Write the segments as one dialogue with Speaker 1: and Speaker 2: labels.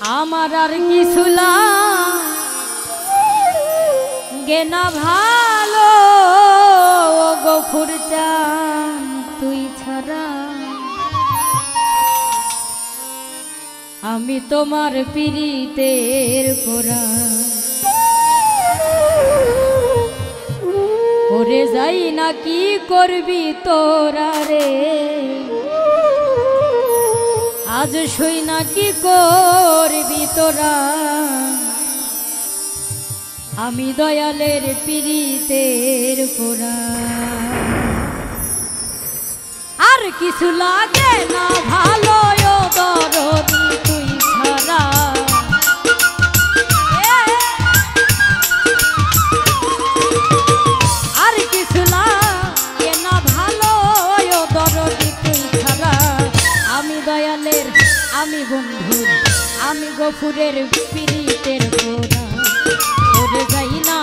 Speaker 1: আমার আর কিছু লাগে না ভালো গফুর চান তুই ছাড়া আমি তোমার পীড়িতের পোড়া ওরে যাই না কি করবি তোরা রে আজ শুই না কি করবি তোরা আমি দয়ালের পীড়িতের পোড়া আর কিছু লাগে না ভালো দরদি তুই ছাড়া আর কিছু লাগে না ভালো দরদি তুই ছাড়া আমি দয়ালের আমি বন্ধুর আমি গফুরের পীড়িতের পোড়া ওরে যাই না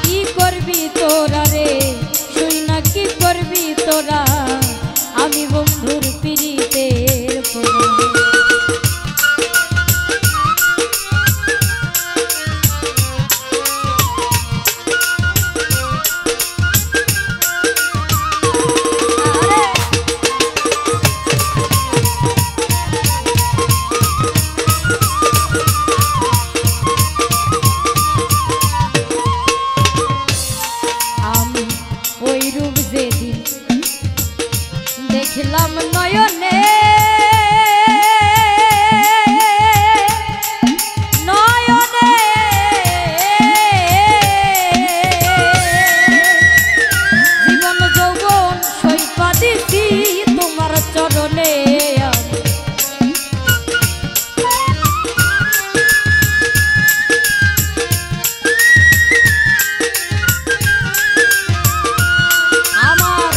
Speaker 1: কি করবি তোরা রে শুই না কি করবি তোরা আমি বন্ধুর পীড়িতের পোড়া দেখলাম নয়নে নয়নে জীবন যৌবন সইপা দিছি তোমার চরণে আমার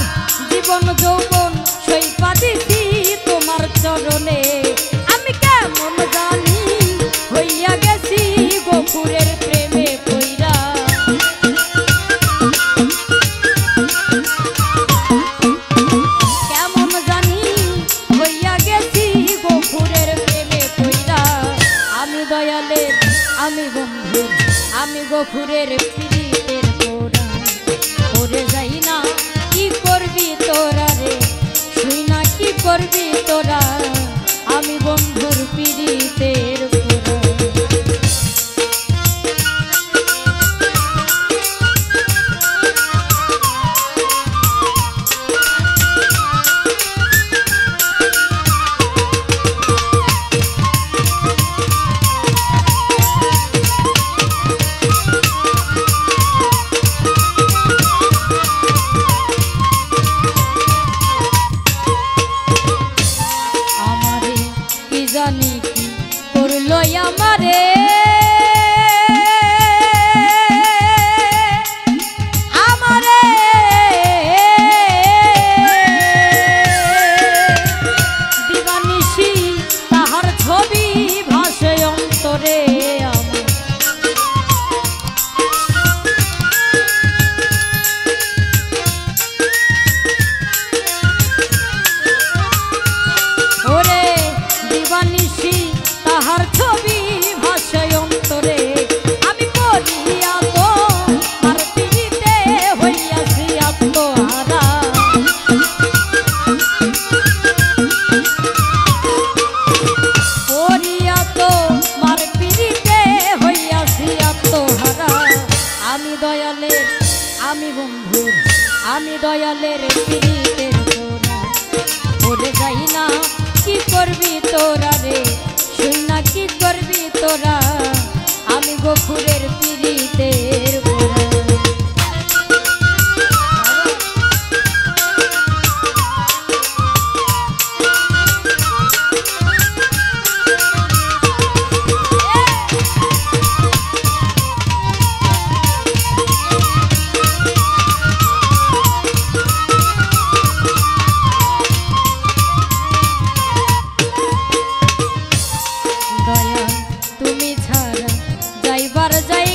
Speaker 1: জীবন যৌবন তোমার চরণে আমি কেমন জানি হইয়া গেছি গফুরের প্রেমে পইরা কেমন জানি হইয়া গেছি গফুরের প্রেমে পইরা আমি দয়ালের আমি বন্ধু আমি গফুরের পীড়িতের পোড়া ওরে যাই না কি করবি তোরা রে শুই না কি করবি তোরা আমি বন্ধুর পীড়িতের পোড়া জানি কি করলো আমারে আমারে দিবানিশি তাহার ছবি ভাসে অন্তরে তাহার ছবি ভাষায় অন্তরে আমি পড়িয়া তো আর পীড়িতে হইয়াছি আত্মহারা পড়িয়া তো মার পীড়িতে হইয়াছি আত্মহারা আমি দয়ালের আমি বন্ধুর আমি দয়ালের পীড়িতের পোড়া ওরে যাই না কি করবি তোরা রে শুই না কি করবি তোরা আমি গফুরের পীড়িতের পোড়া তুমি ছাড়া যাইবার যাই